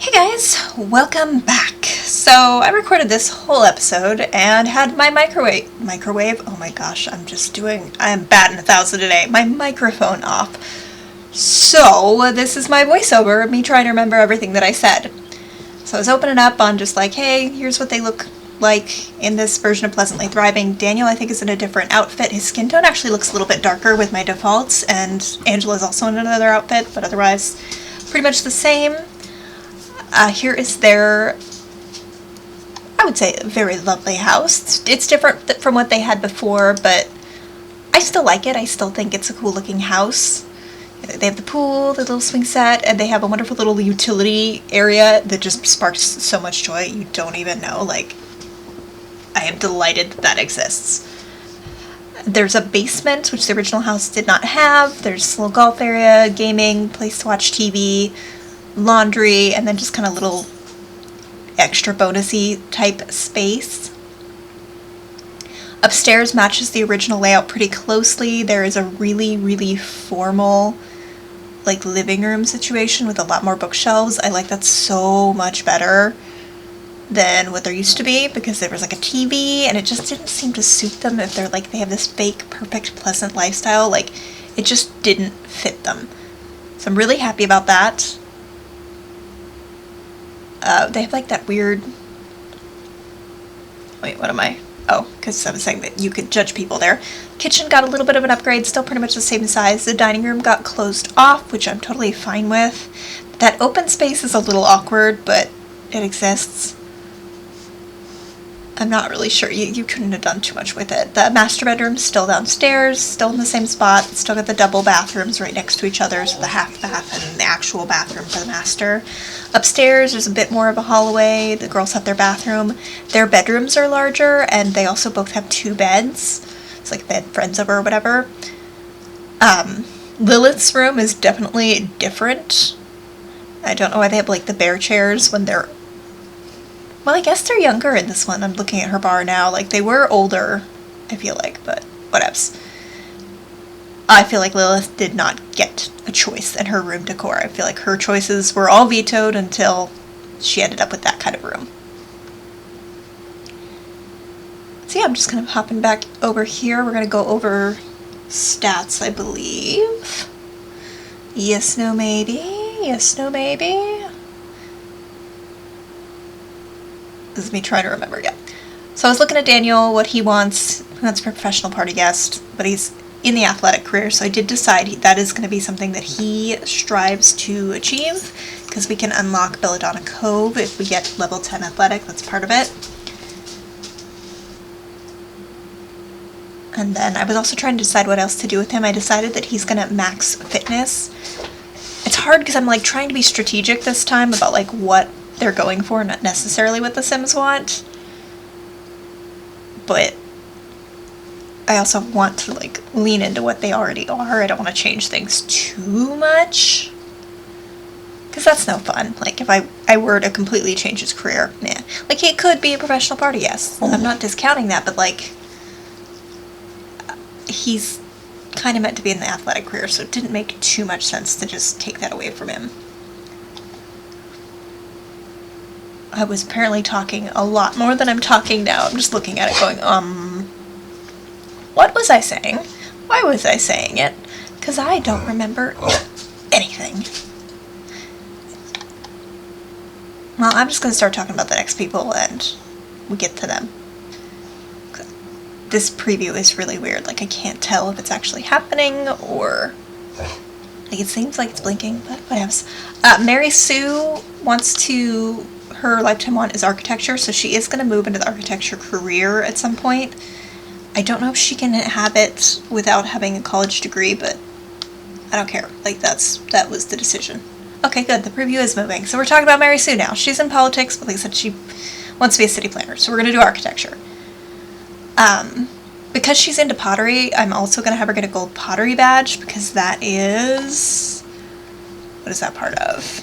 Hey guys, welcome back. So I recorded this whole episode and had my microwave, oh my gosh, I am batting 1,000 today, my microphone off. So this is my voiceover of me trying to remember everything that I said. So I was opening up on just like, hey, here's what they look like in this version of Pleasantly Thriving. Daniel, I think, is in a different outfit. His skin tone actually looks a little bit darker with my defaults, and Angela's also in another outfit, but otherwise pretty much the same. Here is their, I would say, very lovely house. It's different from what they had before, but I still like it. I still think it's a cool looking house. They have the pool, the little swing set, and they have a wonderful little utility area that just sparks so much joy you don't even know. Like, I am delighted that exists. There's a basement, which the original house did not have. There's a little golf area, gaming, place to watch TV, laundry, and then just kind of little extra bonusy type space. Upstairs matches the original layout pretty closely. There is a really formal like living room situation with a lot more bookshelves. I like that so much better than what there used to be, because there was like a TV and it just didn't seem to suit them. If they're like, they have this fake perfect pleasant lifestyle, like it just didn't fit them. So I'm really happy about that. They have like that weird, wait, what am I? Oh, because I was saying that you could judge people there. Kitchen got a little bit of an upgrade, still pretty much the same size. The dining room got closed off, which I'm totally fine with. That open space is a little awkward, but it exists. I'm not really sure. You couldn't have done too much with it. The master bedroom's still downstairs, still in the same spot. Still got the double bathrooms right next to each other, so the half bath and the actual bathroom for the master. Upstairs, there's a bit more of a hallway. The girls have their bathroom. Their bedrooms are larger, and they also both have 2 beds. It's like bed friends over or whatever. Lilith's room is definitely different. I don't know why they have like the bear chairs when they're, well, I guess they're younger in this one. I'm looking at her bar now. Like, they were older, I feel like, but whatevs. I feel like Lilith did not get a choice in her room decor. I feel like her choices were all vetoed until she ended up with that kind of room. So yeah, I'm just kind of hopping back over here. We're going to go over stats, I believe. Yes, no, maybe. Yes, no, maybe. This is me trying to remember again. So I was looking at Daniel, what he wants. He wants a professional party guest, but he's in the athletic career, so I did decide that is going to be something that he strives to achieve, because we can unlock Belladonna Cove if we get level 10 athletic. That's part of it. And then I was also trying to decide what else to do with him. I decided that he's going to max fitness. It's hard because I'm like trying to be strategic this time about like what they're going for, not necessarily what the Sims want. But I also want to like lean into what they already are. I don't want to change things too much, because that's no fun. Like if I were to completely change his career, man. Like he could be a professional party, yes. I'm not discounting that, but like he's kind of meant to be in the athletic career, so it didn't make too much sense to just take that away from him. I was apparently talking a lot more than I'm talking now. I'm just looking at it going, what was I saying? Why was I saying it? Because I don't remember anything. Well, I'm just going to start talking about the next people and we get to them. This preview is really weird. Like, I can't tell if it's actually happening or... like, it seems like it's blinking, but whatevs. Mary Sue wants to... her lifetime want is architecture, so she is going to move into the architecture career at some point. I don't know if she can have it without having a college degree, but I don't care. Like, that was the decision. Okay, good. The preview is moving. So we're talking about Mary Sue now. She's in politics, but like I said, she wants to be a city planner, so we're going to do architecture. Because she's into pottery, I'm also going to have her get a gold pottery badge, because that is... what is that part of?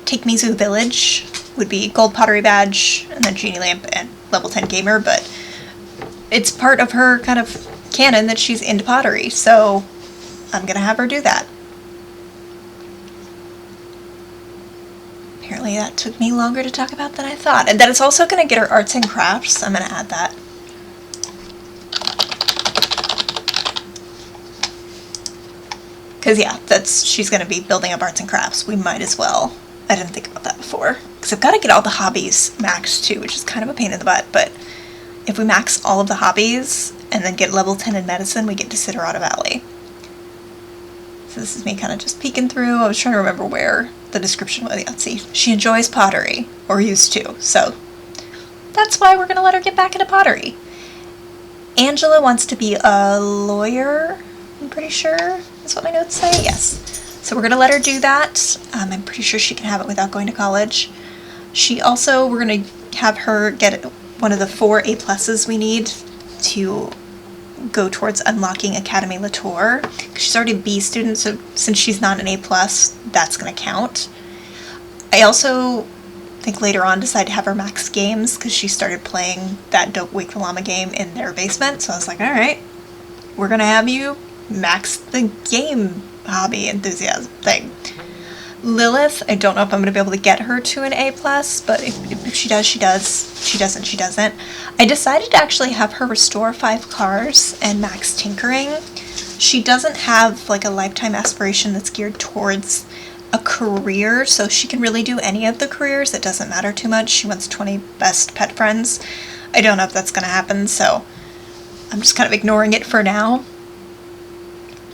Take Mizu Village would be gold pottery badge, and then Genie Lamp and level 10 gamer, but it's part of her kind of canon that she's into pottery, so I'm gonna have her do that. Apparently that took me longer to talk about than I thought. And then it's also going to get her arts and crafts. I'm going to add that. Because yeah, she's going to be building up arts and crafts. We might as well. I didn't think about that before. Because I've got to get all the hobbies maxed too, which is kind of a pain in the butt. But if we max all of the hobbies and then get level 10 in medicine, we get to Siderata Valley. So this is me kind of just peeking through. I was trying to remember where the description was. Let's see. She enjoys pottery, or used to. So that's why we're going to let her get back into pottery. Angela wants to be a lawyer, I'm pretty sure. That's what my notes say. Yes. So we're going to let her do that. I'm pretty sure she can have it without going to college. We're going to have her get one of the 4 A+ we need to go towards unlocking Academy Latour. She's already a B student, so since she's not an A+, that's going to count. I also think later on decide to have her max games because she started playing that Dope Wake the Llama game in their basement. So I was like, all right, we're going to have you max the game hobby enthusiasm thing. Lilith, I don't know if I'm going to be able to get her to an A+, but if she does, she does. She doesn't, she doesn't. I decided to actually have her restore 5 cars and max tinkering. She doesn't have like a lifetime aspiration that's geared towards a career, so she can really do any of the careers. It doesn't matter too much. She wants 20 best pet friends. I don't know if that's going to happen, so I'm just kind of ignoring it for now.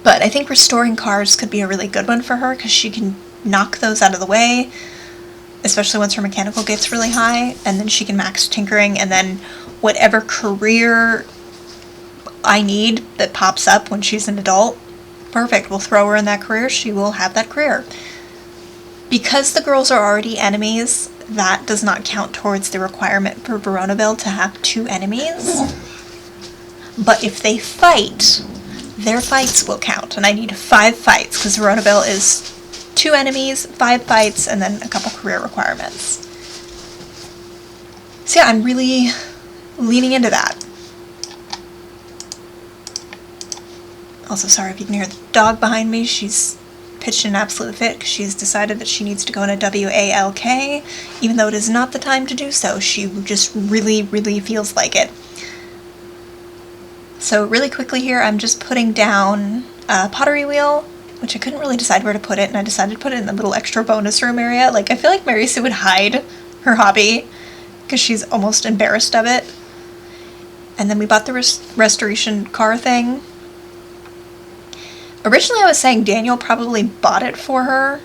But I think restoring cars could be a really good one for her because she can knock those out of the way, especially once her mechanical gets really high, and then she can max tinkering, and then whatever career I need that pops up when she's an adult, perfect, we'll throw her in that career, she will have that career. Because the girls are already enemies, that does not count towards the requirement for Veronaville to have 2 enemies. But if they fight, their fights will count, and I need 5 fights, because Veronaville is 2 enemies, 5 fights, and then a couple career requirements. So yeah, I'm really leaning into that. Also, sorry if you can hear the dog behind me. She's pitched an absolute fit because she's decided that she needs to go in a WALK, even though it is not the time to do so. She just really, really feels like it. So really quickly here, I'm just putting down a pottery wheel, which I couldn't really decide where to put it, and I decided to put it in the little extra bonus room area. Like, I feel like Mary Sue would hide her hobby because she's almost embarrassed of it. And then we bought the restoration car thing. Originally I was saying Daniel probably bought it for her,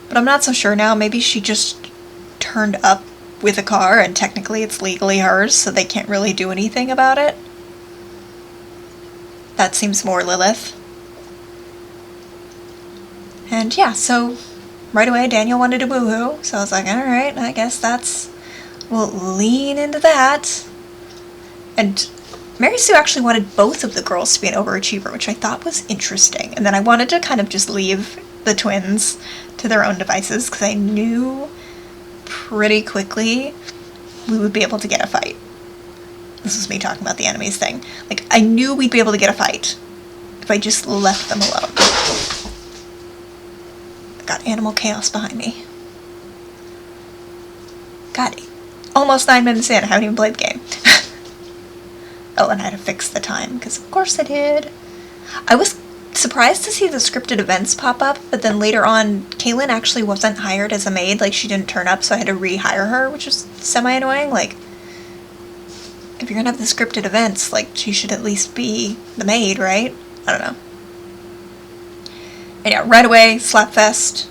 but I'm not so sure now. Maybe she just turned up with a car and technically it's legally hers, so they can't really do anything about it. That seems more Lilith. And yeah, so right away Daniel wanted a woohoo, so I was like, alright, I guess we'll lean into that. And Mary Sue actually wanted both of the girls to be an overachiever, which I thought was interesting. And then I wanted to kind of just leave the twins to their own devices because I knew pretty quickly we would be able to get a fight. This was me talking about the enemies thing. Like, I knew we'd be able to get a fight if I just left them alone. I got animal chaos behind me. God, almost 9 minutes in, I haven't even played the game. Oh, and I had to fix the time, because of course I did. I was surprised to see the scripted events pop up, but then later on, Kaylin actually wasn't hired as a maid. Like, she didn't turn up, so I had to rehire her, which was semi-annoying. Like, if you're gonna have the scripted events, like, she should at least be the maid, right? I don't know. And yeah, right away, Slapfest.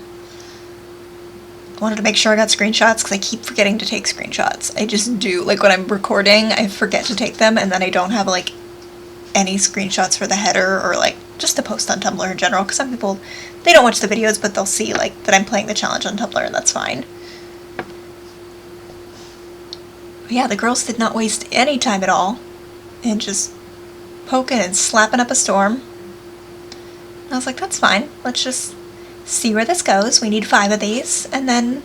I wanted to make sure I got screenshots because I keep forgetting to take screenshots. I just do. Like, when I'm recording, I forget to take them, and then I don't have, like, any screenshots for the header or, like, just to post on Tumblr in general, because some people, they don't watch the videos, but they'll see, like, that I'm playing the challenge on Tumblr, and that's fine. But yeah, the girls did not waste any time at all in just poking and slapping up a storm. I was like, that's fine. Let's just see where this goes. We need 5 of these, and then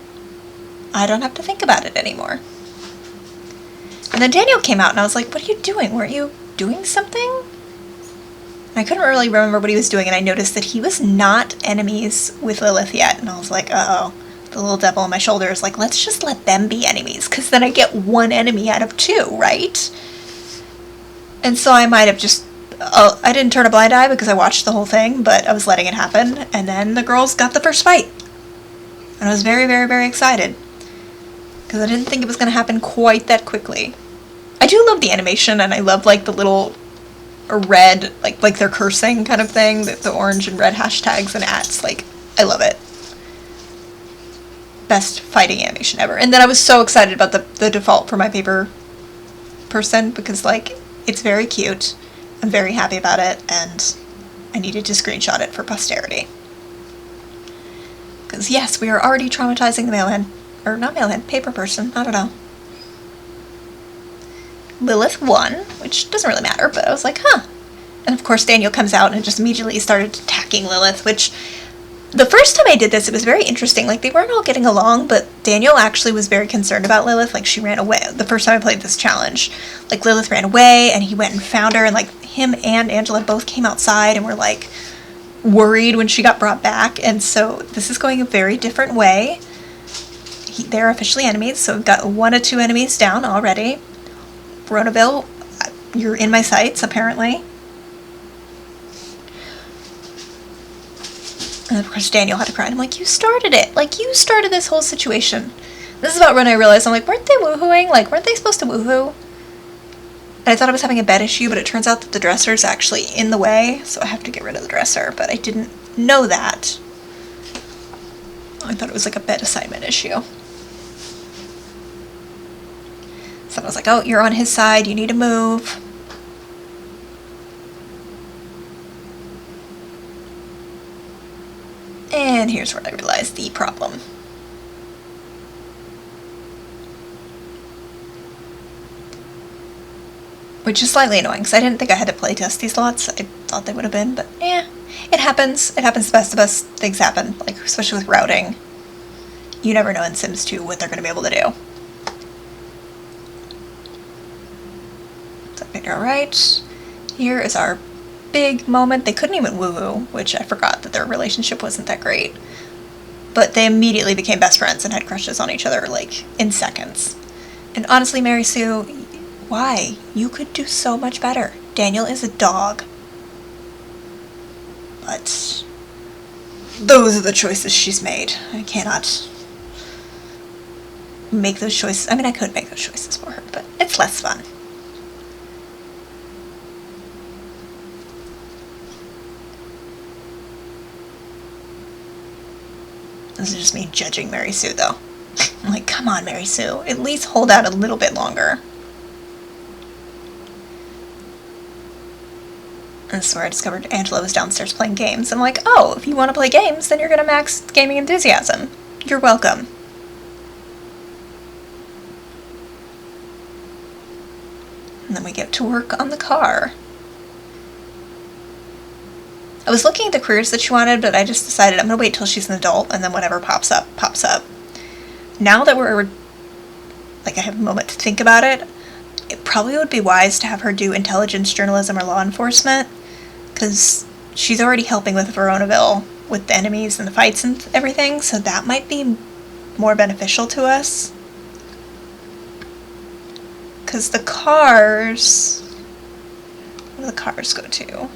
I don't have to think about it anymore. And then Daniel came out, and I was like, what are you doing? Weren't you doing something? And I couldn't really remember what he was doing, and I noticed that he was not enemies with Lilith yet, and I was like, uh-oh. The little devil on my shoulder is like, let's just let them be enemies, because then I get one enemy out of two, right? And so I might have just, I didn't turn a blind eye because I watched the whole thing, but I was letting it happen, and then the girls got the first fight. And I was very, very, very excited, because I didn't think it was going to happen quite that quickly. I do love the animation, and I love, like, the little red, like they're cursing kind of thing, the orange and red hashtags and ats, like, I love it. Best fighting animation ever. And then I was so excited about the default for my paper person, because, like, it's very cute. I'm very happy about it, and I needed to screenshot it for posterity. Because, yes, we are already traumatizing the mailman. Or not mailman, paper person, I don't know. Lilith won, which doesn't really matter, but I was like, huh. And of course Daniel comes out and just immediately started attacking Lilith, which the first time I did this, it was very interesting. Like, they weren't all getting along, but Daniel actually was very concerned about Lilith. Like, she ran away. The first time I played this challenge, like, Lilith ran away, and he went and found her, and, like, him and Angela both came outside and were, like, worried when she got brought back. And so this is going a very different way. They're officially enemies, so we've got 1 of 2 enemies down already. Veronaville, you're in my sights, apparently. And of course Daniel had to cry. And I'm like, you started it. Like, you started this whole situation. This is about when I realized, I'm like, weren't they woohooing? Like, weren't they supposed to woohoo? And I thought I was having a bed issue, but it turns out that the dresser is actually in the way, so I have to get rid of the dresser. But I didn't know that. I thought it was like a bed assignment issue. So I was like, oh, you're on his side. You need to move. And here's where I realized the problem. Which is slightly annoying, because I didn't think I had to playtest these lots. I thought they would have been, but it happens. It happens to the best of us. Things happen, like, especially with routing. You never know in Sims 2 what they're going to be able to do. So I figured, alright, here is our big moment. They couldn't even woohoo, which I forgot that their relationship wasn't that great. But they immediately became best friends and had crushes on each other, like, in seconds. And honestly, Mary Sue, why? You could do so much better. Daniel is a dog. But those are the choices she's made. I cannot make those choices. I mean, I could make those choices for her, but it's less fun. This is just me judging Mary Sue, though. I'm like, come on, Mary Sue. At least hold out a little bit longer. And this is where I discovered Angela was downstairs playing games. I'm like, oh, if you want to play games, then you're going to max gaming enthusiasm. You're welcome. And then we get to work on the car. I was looking at the careers that she wanted, but I just decided I'm going to wait till she's an adult, and then whatever pops up, pops up. Now that we're, like, I have a moment to think about it, it probably would be wise to have her do intelligence journalism or law enforcement, because she's already helping with Veronaville with the enemies and the fights and everything, so that might be more beneficial to us. Because the cars, where do the cars go to?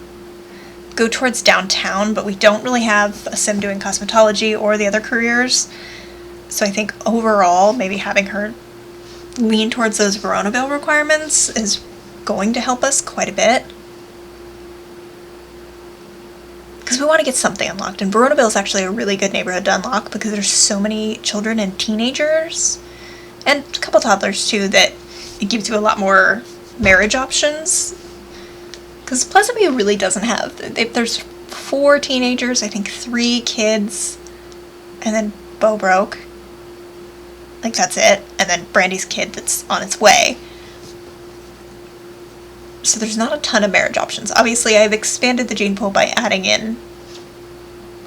Go towards downtown, but we don't really have a sim doing cosmetology or the other careers. So I think overall, maybe having her lean towards those Veronaville requirements is going to help us quite a bit. Because we want to get something unlocked, and Veronaville is actually a really good neighborhood to unlock because there's so many children and teenagers, and a couple toddlers too, that it gives you a lot more marriage options. Because Pleasantview really doesn't have, there's 4 teenagers, I think 3 kids, and then Bowbroke. Like, that's it. And then Brandy's kid that's on its way. So there's not a ton of marriage options. Obviously, I've expanded the gene pool by adding in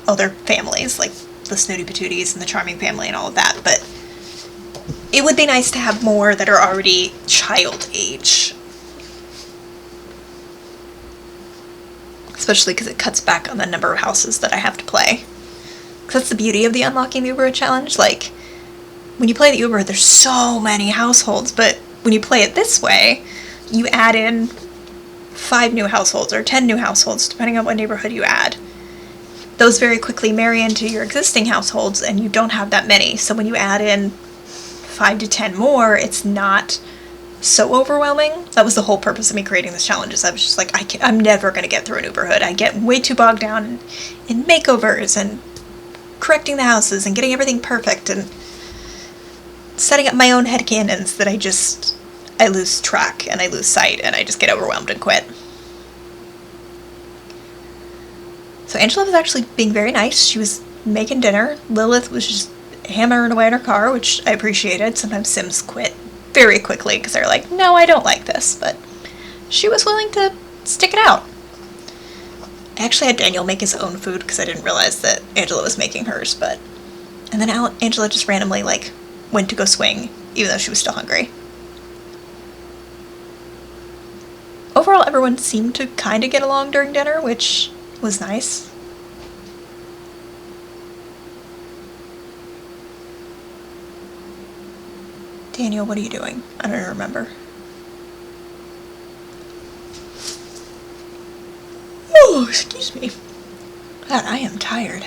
other families, like the Snooty Patooties and the Charming family and all of that, but it would be nice to have more that are already child age. Especially because it cuts back on the number of houses that I have to play. Because that's the beauty of the Unlocking the Uberhood challenge. Like, when you play the Uberhood, there's so many households, but when you play it this way, you add in 5 new households or 10 new households, depending on what neighborhood you add. Those very quickly marry into your existing households, and you don't have that many. So when you add in 5 to 10 more, it's not so overwhelming. That was the whole purpose of me creating this challenge, is I was just like, I'm never going to get through an Uberhood. I get way too bogged down in makeovers and correcting the houses and getting everything perfect and setting up my own headcanons that I lose track and I lose sight and I just get overwhelmed and quit. So Angela was actually being very nice. She was making dinner. Lilith was just hammering away in her car, which I appreciated. Sometimes Sims quit very quickly because they're like, no, I don't like this, but she was willing to stick it out. I actually had Daniel make his own food because I didn't realize that Angela was making hers, and then Angela just randomly, like, went to go swing, even though she was still hungry. Overall, everyone seemed to kind of get along during dinner, which was nice. Daniel, what are you doing? I don't remember. Oh, excuse me. God, I am tired.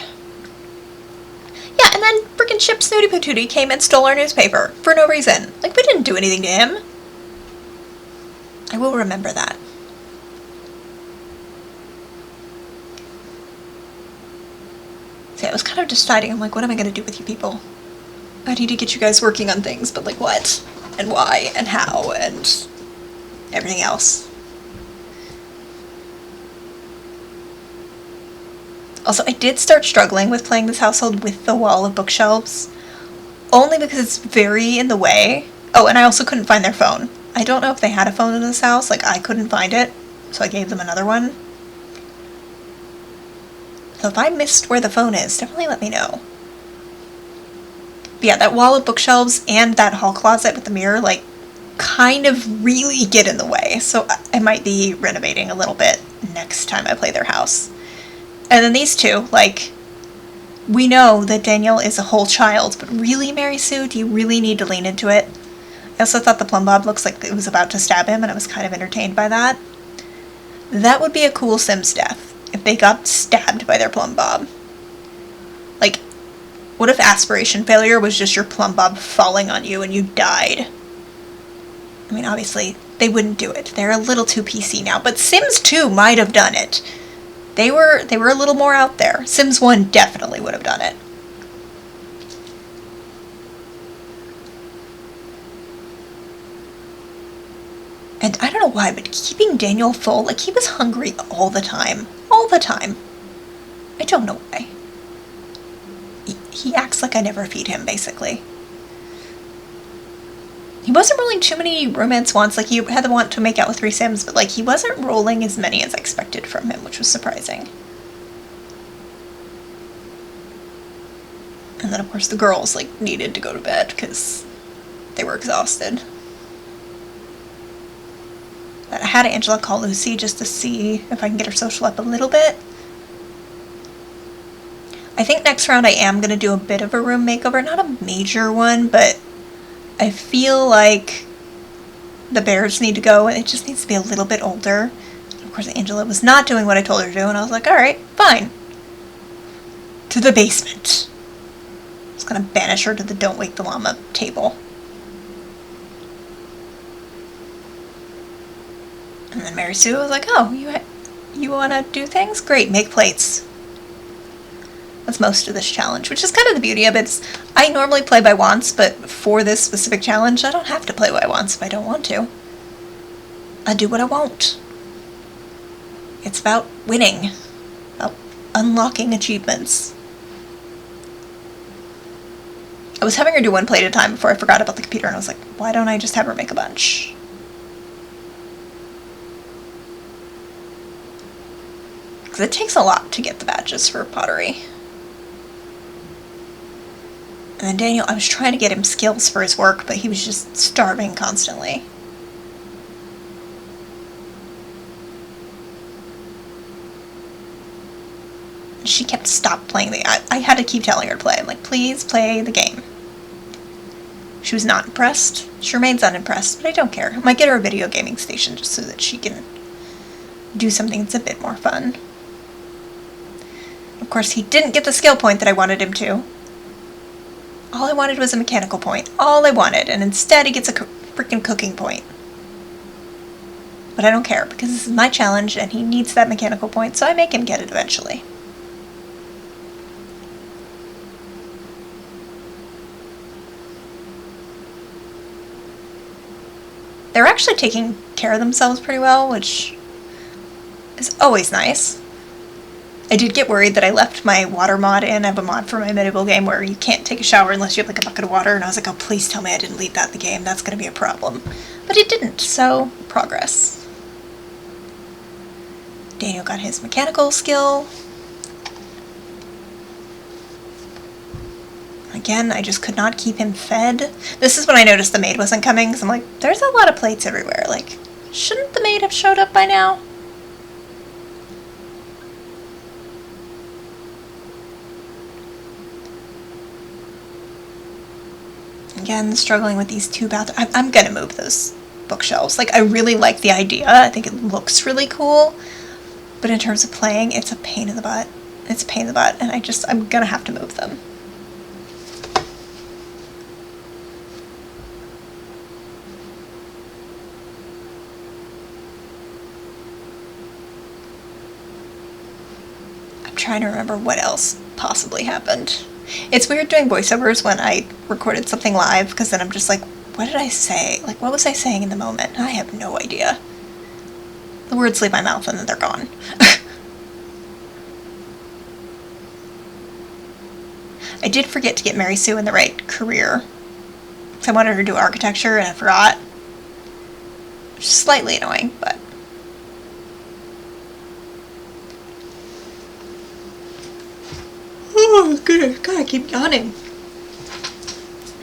Yeah, and then frickin' Chip Snooty Patootie came and stole our newspaper for no reason. Like, we didn't do anything to him. I will remember that. See, I was kind of deciding, I'm like, what am I going to do with you people? I need to get you guys working on things, but like what? And why? And how? And everything else. Also, I did start struggling with playing this household with the wall of bookshelves, only because it's very in the way. Oh, and I also couldn't find their phone. I don't know if they had a phone in this house, like I couldn't find it, so I gave them another one. So if I missed where the phone is, definitely let me know. But yeah, that wall of bookshelves and that hall closet with the mirror, like, kind of really get in the way, so I might be renovating a little bit next time I play their house. And then these two, like, we know that Danielle is a whole child, but really, Mary Sue, do you really need to lean into it? I also thought the plumb bob looks like it was about to stab him, and I was kind of entertained by that. That would be a cool Sims death, if they got stabbed by their plumb bob. Like, what if aspiration failure was just your plumb bob falling on you and you died? I mean, obviously, they wouldn't do it. They're a little too PC now, but Sims 2 might have done it. They were a little more out there. Sims 1 definitely would have done it. And I don't know why, but keeping Daniel full, like, he was hungry all the time. All the time. I don't know why. He acts like I never feed him, basically. He wasn't rolling too many romance wants. Like, he had the want to make out with 3 Sims, but, like, he wasn't rolling as many as I expected from him, which was surprising. And then, of course, the girls, like, needed to go to bed because they were exhausted. But I had Angela call Lucy just to see if I can get her social up a little bit. I think next round I am going to do a bit of a room makeover. Not a major one, but I feel like the bears need to go, and it just needs to be a little bit older. Of course, Angela was not doing what I told her to do, and I was like, alright, fine. To the basement. I was going to banish her to the Don't Wake the Llama table. And then Mary Sue was like, oh, you want to do things? Great, make plates. That's most of this challenge, which is kind of the beauty of it. I normally play by wants, but for this specific challenge, I don't have to play by wants if I don't want to. I do what I want. It's about winning, about unlocking achievements. I was having her do one plate at a time before I forgot about the computer, and I was like, why don't I just have her make a bunch? Because it takes a lot to get the badges for pottery. And then Daniel, I was trying to get him skills for his work, but he was just starving constantly. she kept stop playing the game. I had to keep telling her to play. I'm like, please play the game. She was not impressed. She remains unimpressed, but I don't care. I might get her a video gaming station just so that she can do something that's a bit more fun. Of course, he didn't get the skill point that I wanted him to. All I wanted was a mechanical point. All I wanted, and instead he gets a freaking cooking point. But I don't care, because this is my challenge, and he needs that mechanical point, so I make him get it eventually. They're actually taking care of themselves pretty well, which is always nice. I did get worried that I left my water mod in. I have a mod for my medieval game where you can't take a shower unless you have like a bucket of water, and I was like, oh, please tell me I didn't leave that in the game. That's going to be a problem. But it didn't, so progress. Daniel got his mechanical skill. Again, I just could not keep him fed. This is when I noticed the maid wasn't coming, because I'm like, there's a lot of plates everywhere. Like, shouldn't the maid have showed up by now? Again, struggling with these two bathrooms. I'm gonna move those bookshelves. Like, I really like the idea. I think it looks really cool. But in terms of playing, it's a pain in the butt. It's a pain in the butt, and I'm gonna have to move them. I'm trying to remember what else possibly happened. It's weird doing voiceovers when I recorded something live, because then I'm just like, what did I say? Like, what was I saying in the moment? I have no idea. The words leave my mouth and then they're gone. I did forget to get Mary Sue in the right career. So I wanted her to do architecture and I forgot. Which is slightly annoying, but... Oh, goodness, God, I keep yawning.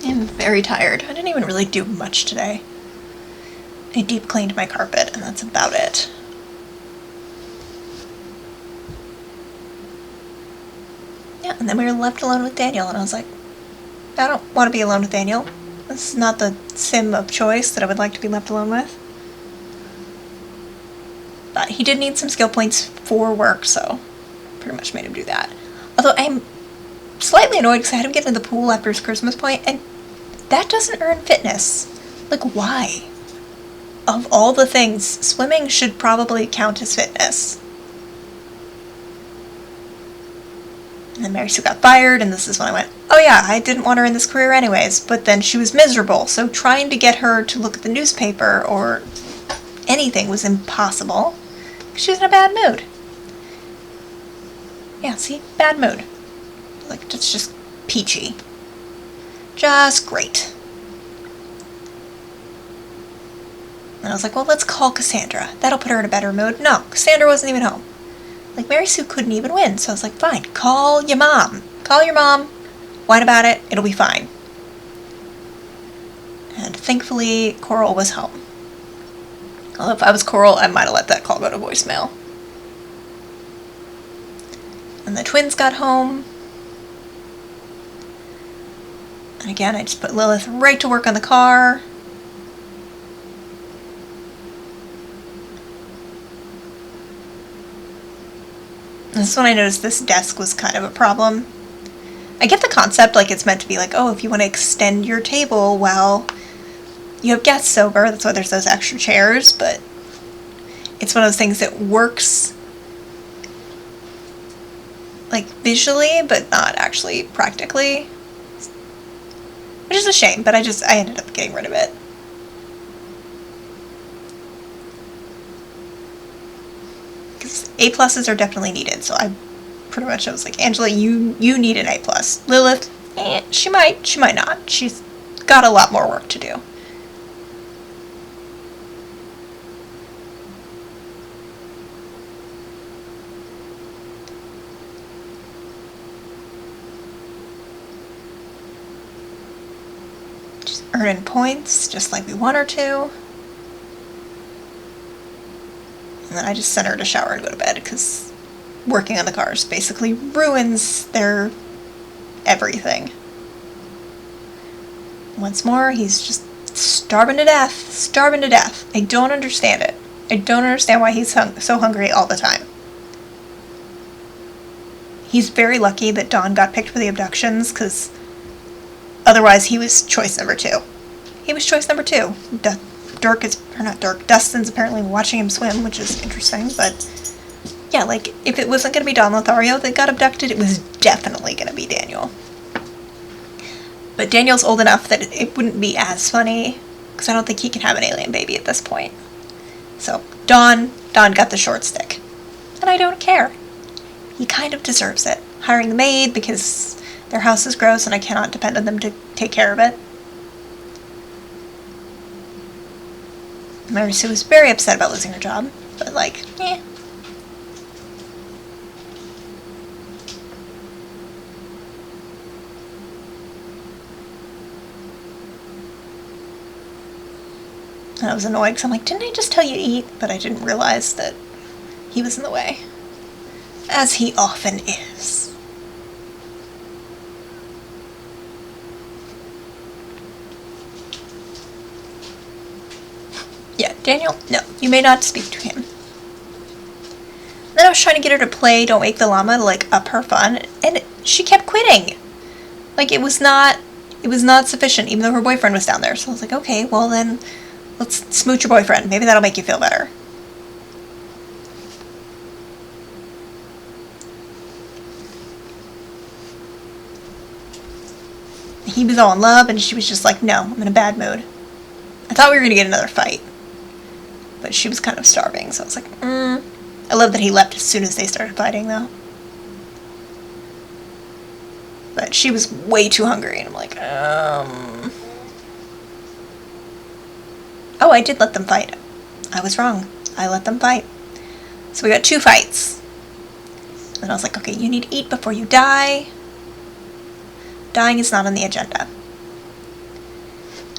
I'm very tired. I didn't even really do much today. I deep cleaned my carpet, and that's about it. Yeah, and then we were left alone with Daniel, and I was like, I don't want to be alone with Daniel. This is not the sim of choice that I would like to be left alone with. But he did need some skill points for work, so pretty much made him do that. Although I'm slightly annoyed because I had him get in the pool after his Christmas point, and that doesn't earn fitness. Like, why? Of all the things, swimming should probably count as fitness. And then Mary Sue got fired, and this is when I went, oh yeah, I didn't want her in this career anyways, but then she was miserable, so trying to get her to look at the newspaper or anything was impossible. She was in a bad mood. Yeah, see? Bad mood. Like, it's just peachy. Just great. And I was like, well, let's call Cassandra. That'll put her in a better mood. No, Cassandra wasn't even home. Like, Mary Sue couldn't even win. So I was like, fine, call your mom. Call your mom. Whine about it. It'll be fine. And thankfully, Coral was home. Although if I was Coral, I might have let that call go to voicemail. And the twins got home. And again, I just put Lilith right to work on the car. And this is when I noticed this desk was kind of a problem. I get the concept, like it's meant to be like, oh, if you want to extend your table while you have guests over, that's why there's those extra chairs, but it's one of those things that works like visually, but not actually practically. Which is a shame, but I ended up getting rid of it. Because A+s are definitely needed, so I pretty much was like, Angela, you need an A+. Lilith, she might not. She's got a lot more work to do. Just earning points, just like we want her to. And then I just sent her to shower and go to bed, because working on the cars. Basically ruins their everything. Once more, he's just starving to death. Starving to death. I don't understand it. I don't understand why he's so hungry all the time. He's very lucky that Dawn got picked for the abductions, because otherwise he was choice number 2. He was choice number 2. Dustin's apparently watching him swim, which is interesting, but yeah, like, if it wasn't going to be Dawn Lothario that got abducted, it was definitely going to be Daniel. But Daniel's old enough that it wouldn't be as funny, because I don't think he can have an alien baby at this point. So, Dawn got the short stick. And I don't care. He kind of deserves it. Hiring the maid because their house is gross and I cannot depend on them to take care of it. Mary Sue was very upset about losing her job, but like, eh. And I was annoyed because I'm like, didn't I just tell you to eat? But I didn't realize that he was in the way. As he often is. Yeah, Daniel, no, you may not speak to him. Then I was trying to get her to play Don't Wake the Llama to, like, up her fun, and she kept quitting. Like, it was not sufficient, even though her boyfriend was down there. So I was like, okay, well then, let's smooch your boyfriend. Maybe that'll make you feel better. He was all in love, and she was just like, no, I'm in a bad mood. I thought we were going to get another fight. But she was kind of starving, so I was like, I love that he left as soon as they started fighting, though. But she was way too hungry, and I'm like, Oh, I did let them fight. I was wrong. I let them fight. So we got 2 fights. And I was like, okay, you need to eat before you die. Dying is not on the agenda.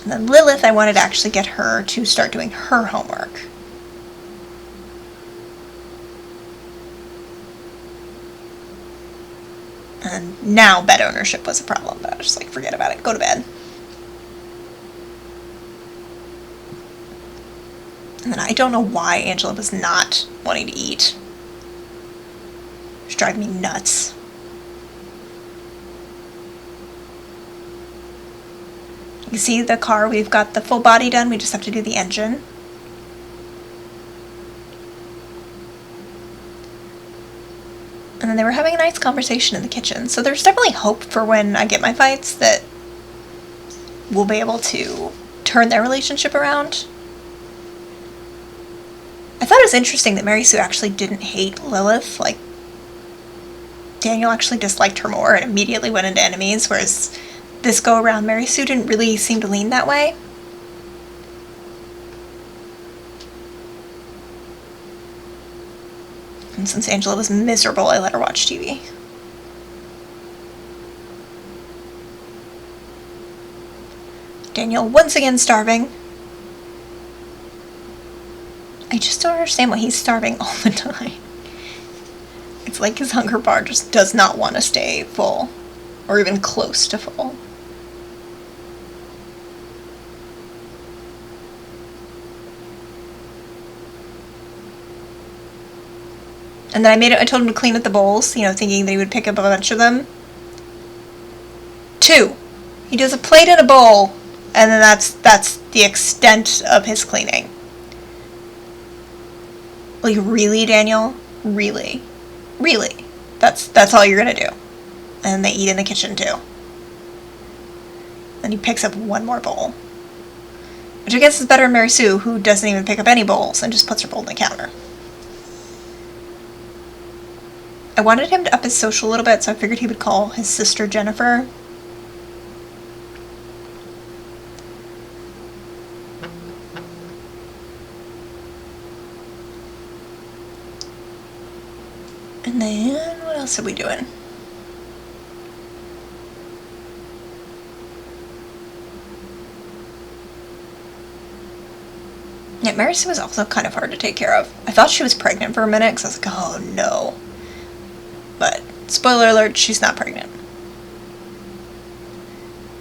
And then Lilith, I wanted to actually get her to start doing her homework. And now bed ownership was a problem, but I was just like, forget about it, go to bed. And then I don't know why Angela was not wanting to eat. It's driving me nuts. You see the car, we've got the full body done, we just have to do the engine. And then they were having a nice conversation in the kitchen, so there's definitely hope for when I get my fights that we'll be able to turn their relationship around. I thought it was interesting that Mary Sue actually didn't hate Lilith, like Daniel actually disliked her more and immediately went into enemies, whereas this go around Mary Sue didn't really seem to lean that way. And since Angela was miserable, I let her watch TV. Daniel once again starving. I just don't understand why he's starving all the time. It's like his hunger bar just does not want to stay full, or even close to full. And then I told him to clean up the bowls, you know, thinking that he would pick up a bunch of them. 2. He does a plate and a bowl, and then that's the extent of his cleaning. Like, really, Daniel? Really? Really? That's all you're gonna do. And they eat in the kitchen, too. Then he picks up one more bowl. Which I guess is better than Mary Sue, who doesn't even pick up any bowls and just puts her bowl on the counter. I wanted him to up his social a little bit, so I figured he would call his sister Jennifer. And then, what else are we doing? Yeah, Mary Sue was also kind of hard to take care of. I thought she was pregnant for a minute, because I was like, oh no. Spoiler alert, she's not pregnant.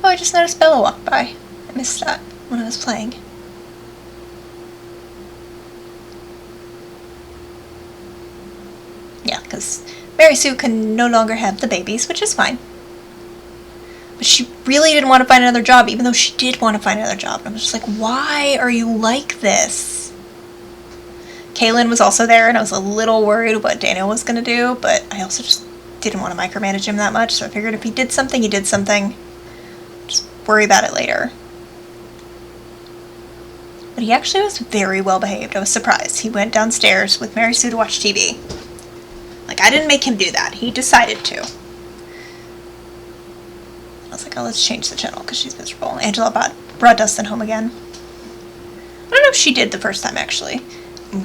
Oh, I just noticed Bella walked by. I missed that when I was playing. Yeah, because Mary Sue can no longer have the babies, which is fine. But she really didn't want to find another job, even though she did want to find another job. And I was just like, why are you like this? Kaylin was also there, and I was a little worried what Daniel was going to do, but I also just didn't want to micromanage him that much, so I figured if he did something, he did something. Just worry about it later. But he actually was very well behaved. I was surprised. He went downstairs with Mary Sue to watch TV. Like, I didn't make him do that. He decided to. I was like, oh, let's change the channel because she's miserable. Angela brought Dustin home again. I don't know if she did the first time, actually.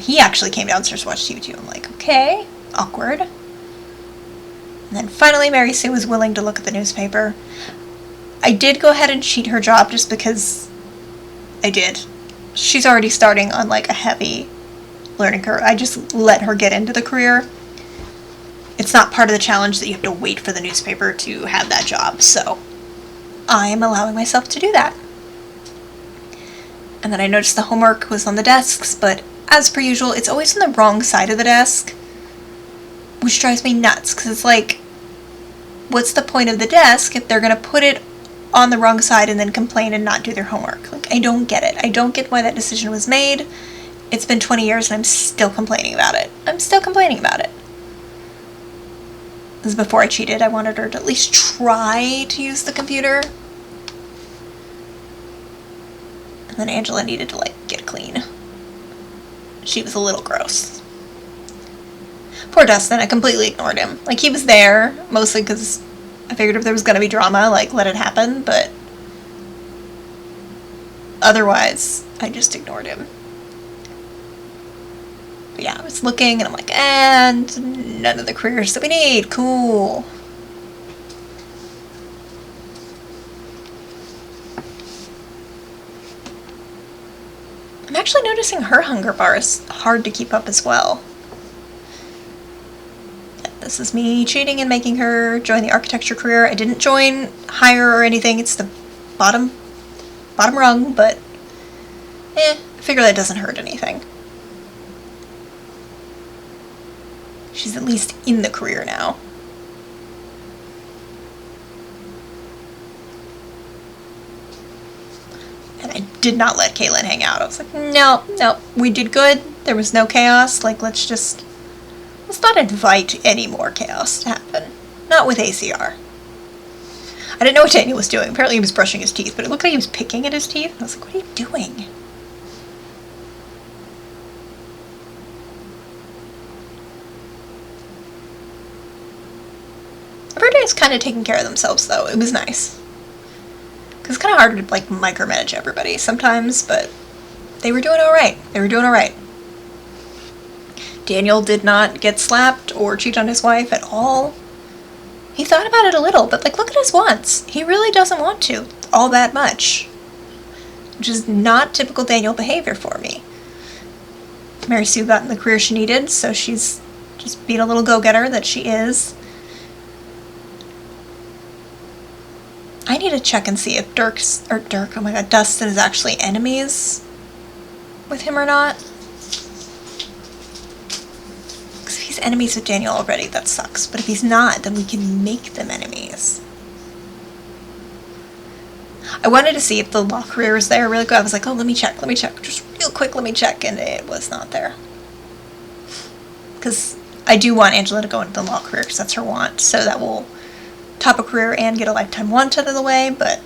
He actually came downstairs to watch TV too. I'm like, okay, awkward. And then finally Mary Sue was willing to look at the newspaper. I did go ahead and cheat her job just because I did. She's already starting on like a heavy learning curve. I just let her get into the career. It's not part of the challenge that you have to wait for the newspaper to have that job, so I am allowing myself to do that. And then I noticed the homework was on the desks, but as per usual, it's always on the wrong side of the desk, which drives me nuts, because it's like, what's the point of the desk if they're going to put it on the wrong side and then complain and not do their homework? Like, I don't get it. I don't get why that decision was made. It's been 20 years and I'm still complaining about it. I'm still complaining about it. Because before I cheated, I wanted her to at least try to use the computer. And then Angela needed to, like, get clean. She was a little gross. Poor Dustin, I completely ignored him. Like, he was there, mostly because I figured if there was going to be drama, like, let it happen, but otherwise, I just ignored him. But yeah, I was looking, and I'm like, and none of the careers that we need. Cool. I'm actually noticing her hunger bar is hard to keep up as well. Yeah, this is me cheating and making her join the architecture career. I didn't join higher or anything. It's the bottom rung, but I figure that doesn't hurt anything. She's at least in the career now. And I did not let Kaylin hang out. I was like, no, we did good. There was no chaos. Like, let's not invite any more chaos to happen. Not with ACR. I didn't know what Daniel was doing. Apparently he was brushing his teeth, but it looked like he was picking at his teeth. And I was like, what are you doing? Everybody's kind of taking care of themselves, though. It was nice. Because it's kind of hard to, like, micromanage everybody sometimes, but they were doing alright. Daniel did not get slapped or cheat on his wife at all. He thought about it a little, but, like, look at his wants. He really doesn't want to all that much. Which is not typical Daniel behavior for me. Mary Sue got in the career she needed, so she's just being a little go-getter that she is. I need to check and see if Dustin is actually enemies with him or not. Because if he's enemies with Daniel already, that sucks. But if he's not, then we can make them enemies. I wanted to see if the law career was there really quick. I was like, oh, let me check. Just real quick, let me check. And it was not there. Because I do want Angela to go into the law career because that's her want. So that will top a career and get a lifetime want out of the way, but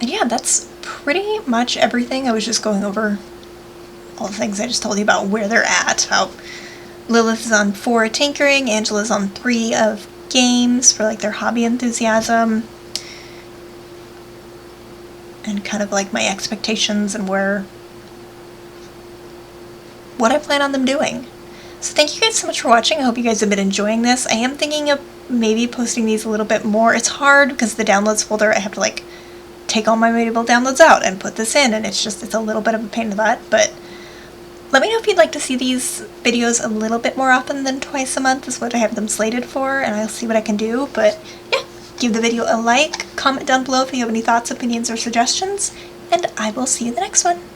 And yeah, that's pretty much everything. I was just going over all the things I just told you about where they're at. How Lilith is on 4 at tinkering, Angela's on 3 of games for like their hobby enthusiasm, and kind of like my expectations and what I plan on them doing. So thank you guys so much for watching. I hope you guys have been enjoying this. I am thinking of maybe posting these a little bit more. It's hard because the downloads folder, I have to like take all my Mabel downloads out and put this in, and it's a little bit of a pain in the butt, but Let me know if you'd like to see these videos a little bit more often than twice a month is what I have them slated for, and I'll see what I can do. But yeah, give the video a like, comment down below if you have any thoughts, opinions, or suggestions, and I will see you in the next one.